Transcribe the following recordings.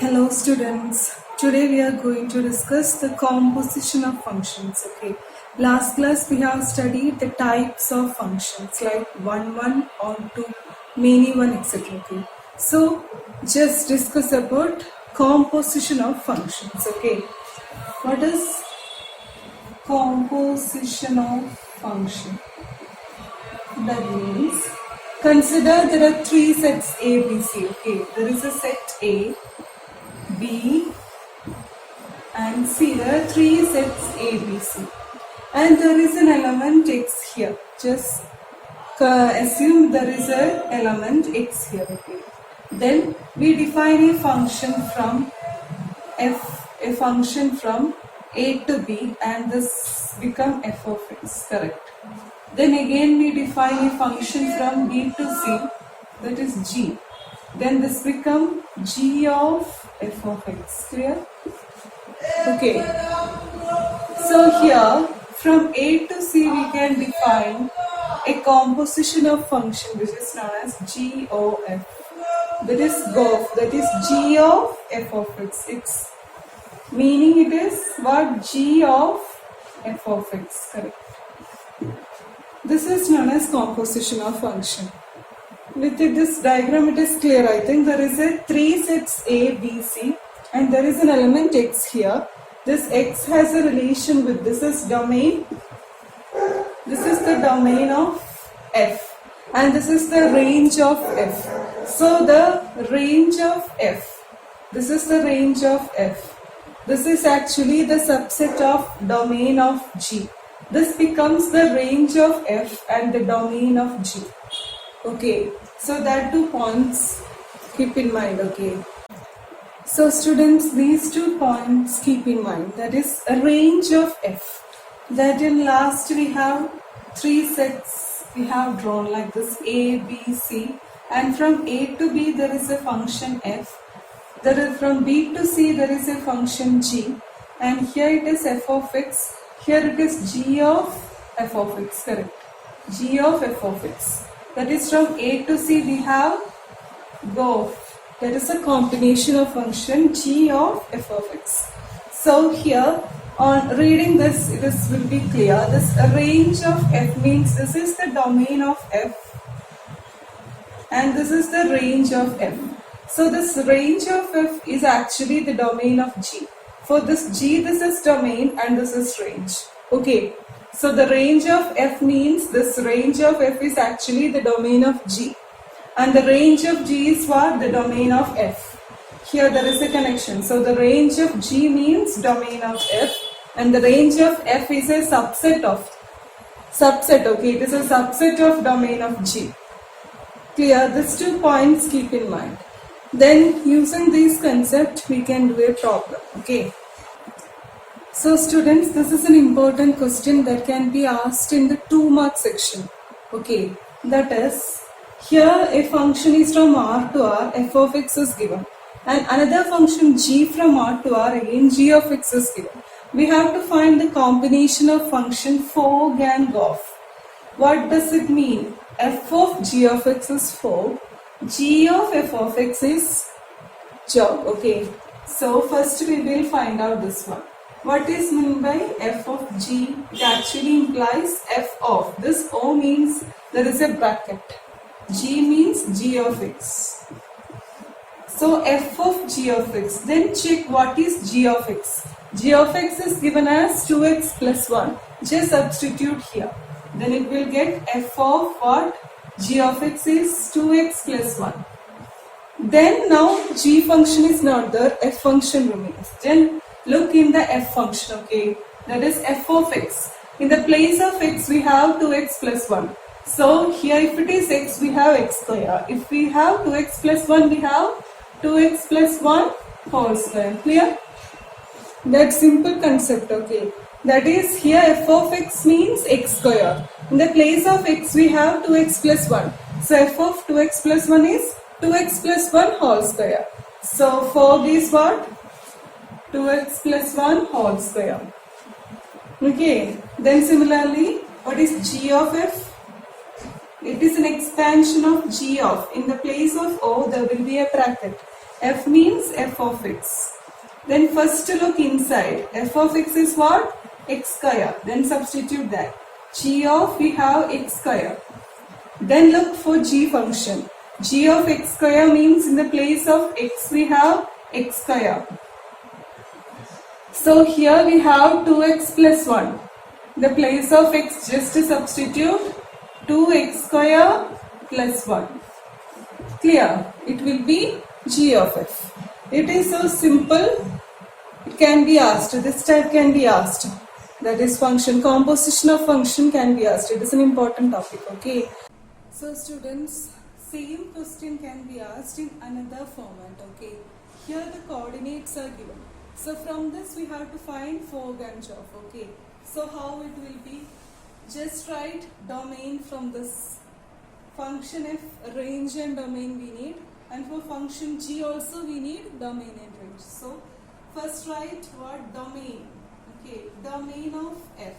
Hello students, today we are going to discuss the composition of functions. Okay, last class we have studied the types of functions like 1, or 2, many one, etc. Okay, so just discuss about composition of functions. Okay, what is composition of function? That means consider there are three sets A, B, C. Okay, there is a set A, B and C. There are three sets A, B, C, and there is an element X here. Just assume there is an element X here. Okay. Then we define a function from F, a function from A to B, and this become F of X. Correct. Then again we define a function from B to C, that is G. Then this become G of F of X. Clear? Okay. So here from A to C we can define a composition of function which is known as G O F. That is GOF. That is G of F of X. Its meaning it is what? G of F of X. Correct. This is known as composition of function. With this diagram it is clear. I think there is a three sets A, B, C, and there is an element X here. This X has a relation with this is domain. This is the domain of F, and this is the range of F. So the range of F, this is the range of F. This is actually the subset of domain of G. This becomes the range of F and the domain of G. Okay, so that 2 points keep in mind. Okay, so students, these 2 points keep in mind. That is a range of F. That in last we have three sets we have drawn like this A, B, C, and from A to B there is a function F. There is from B to C there is a function G, and here it is F of X. Here it is G of F of X. Correct. G of F of X. That is from A to C we have GOF. That is a combination of function G of F of X. So here on reading this will be clear. This range of F means this is the domain of F and this is the range of F. So this range of F is actually the domain of G. For this G, this is domain and this is range. Okay. So the range of F means this range of F is actually the domain of G. And the range of G is what? The domain of F. Here there is a connection. So the range of G means domain of F. And the range of F is a subset. Okay, it is a subset of domain of G. Clear? These 2 points keep in mind. Then using these concepts we can do a problem. Okay. So students, this is an important question that can be asked in the 2-mark section. Okay, that is, here a function is from R to R, F of X is given. And another function G from R to R, again G of X is given. We have to find the combination of function FOG and GOF. What does it mean? F of G of X is FOG, G of F of X is GOG. Okay, so first we will find out this one. What is meant by F of G? It actually implies F of. This O means there is a bracket. G means G of X. So F of G of X. Then check what is G of X. G of X is given as 2x plus 1. Just substitute here. Then it will get F of what? G of X is 2x plus 1. Then now G function is not there, F function remains. Then look in the F function, okay, that is F of X. In the place of X we have 2x plus 1. So here if it is X we have X square. If we have 2x plus 1 we have 2x plus 1 whole square. Clear? That simple concept, okay. That is here F of X means X square. In the place of X we have 2x plus 1. So F of 2x plus 1 is 2x plus 1 whole square. So FOG is what? 2x plus 1 whole square. Okay. Then similarly, what is G of F? It is an expansion of G of. In the place of O, there will be a bracket. F means f of x. Then first look inside. F of x is what? X square. Then substitute that. G of we have x square. Then look for g function. G of x square means in the place of x we have x square. So here we have 2x plus 1. In the place of x just substitute 2x square plus 1. Clear? It will be g of f. It is so simple. It can be asked. This type can be asked. That is function. Composition of function can be asked. It is an important topic. Okay. So students, same question can be asked in another format. Okay. Here the coordinates are given. So from this we have to find Fogg and Joff. Okay. So how it will be? Just write domain from this. Function f, range and domain we need, and for function g also we need domain and range. So first write what? Domain. Okay, domain of f.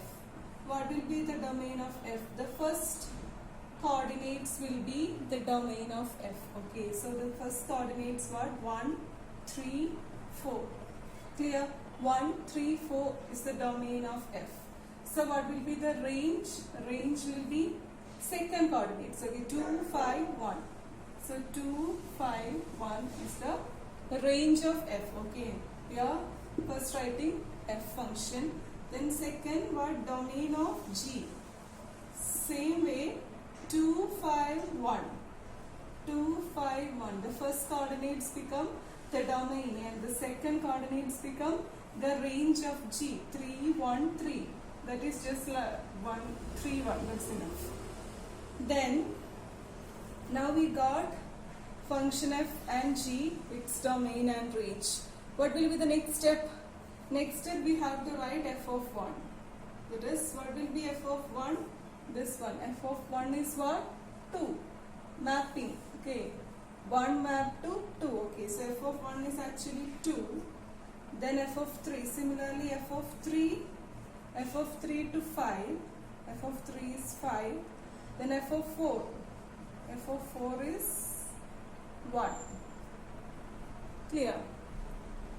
What will be the domain of f? The first coordinates will be the domain of f. Okay, so the first coordinates what? 1, 3, 4. Clear? 1, 3, 4 is the domain of f. So what will be the range? Range will be second coordinates. Okay, 2, 5, 1. So 2, 5, 1 is the range of f. Okay, we are first writing f function. Then second what? Domain of g. Same way, 2, 5, 1. 2, 5, 1. The first coordinates become the domain and the second coordinates become the range of g. 3, 1, 3. That is just 1, 3, 1. That's enough. Then now we got function f and g, its domain and range. What will be the next step? Next step we have to write f of 1. That is, what will be f of 1? This one. F of 1 is what? 2. Mapping. Okay. 1 map to 2. Okay. So f of 1 is actually 2. Then f of 3. Similarly f of 3. F of 3 to 5. F of 3 is 5. Then f of 4. F of 4 is 1. Clear?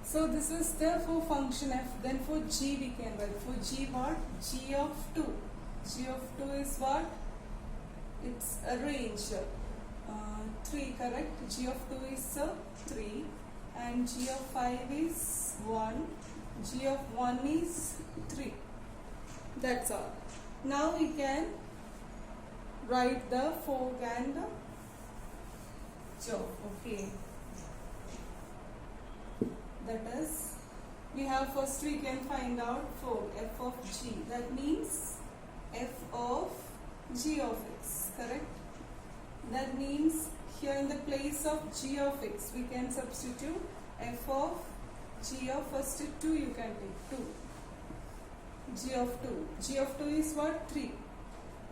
So this is the for function f. Then for g we can write. For g what? G of 2. G of 2 is what? It's a range. 3, correct? G of 2 is 3. And g of 5 is 1. G of 1 is 3. That's all. Now we can write the Fogg and the Joff. Okay. That is, we have first we can find out Fogg, f of g. That means f of g of x. Correct? That means here in the place of g of x we can substitute f of g of first 2 you can take 2. G of 2. G of 2 is what? 3.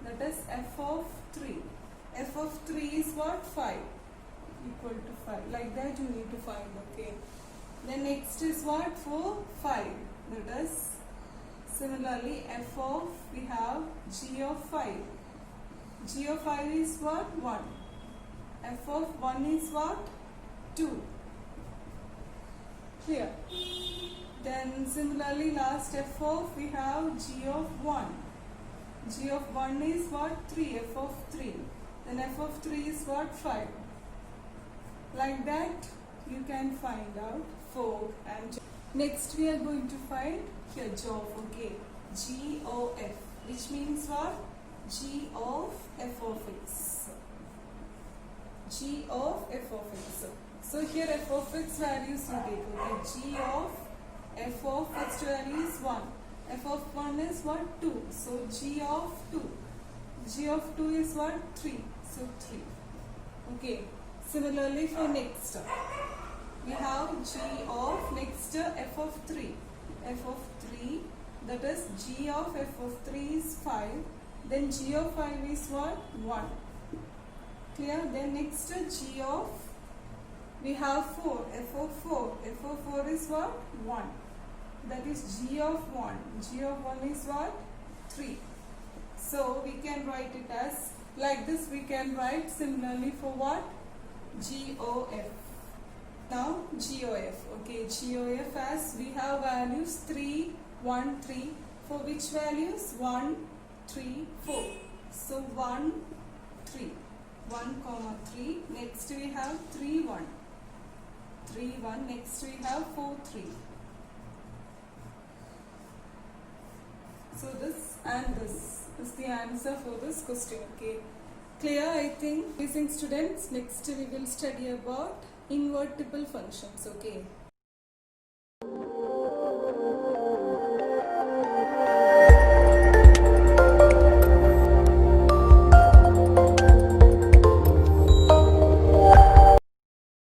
That is f of 3. F of 3 is what? 5. Equal to 5. Like that you need to find. Okay. Then next is what? For 5. That is similarly f of we have g of 5. G of 5 is what? 1. F of 1 is what? 2. Clear? Then similarly last f of we have g of 1. G of 1 is what? 3. F of 3. Then f of 3 is what? 5. Like that you can find out Fogg and Joff. Next we are going to find here Joff. Okay. G of f, which means what? G of f of x. G of f of x. So here f of x values you take. Okay. G of f of first value is 1. F of 1 is what? 2. So g of 2. G of 2 is what? 3. So 3. Okay. Similarly for next, we have g of next f of 3. F of 3, that is g of f of 3 is 5. Then g of 5 is what? 1. Clear? Then next g of, we have 4. F of 4. F of 4 is what? 1. That is g of 1. G of 1 is what? 3. So we can write it as, like this we can write similarly for what? G O F. Now GOF. Okay, GOF as we have values 3, 1, 3. For which values? 1, 3, 4. So 1, 3. 1, comma 3. Next we have 3, 1. 3, 1. Next we have 4, 3. So this and this is the answer for this question. Okay. Clear, I think. Listening students, next we will study about invertible functions. Okay.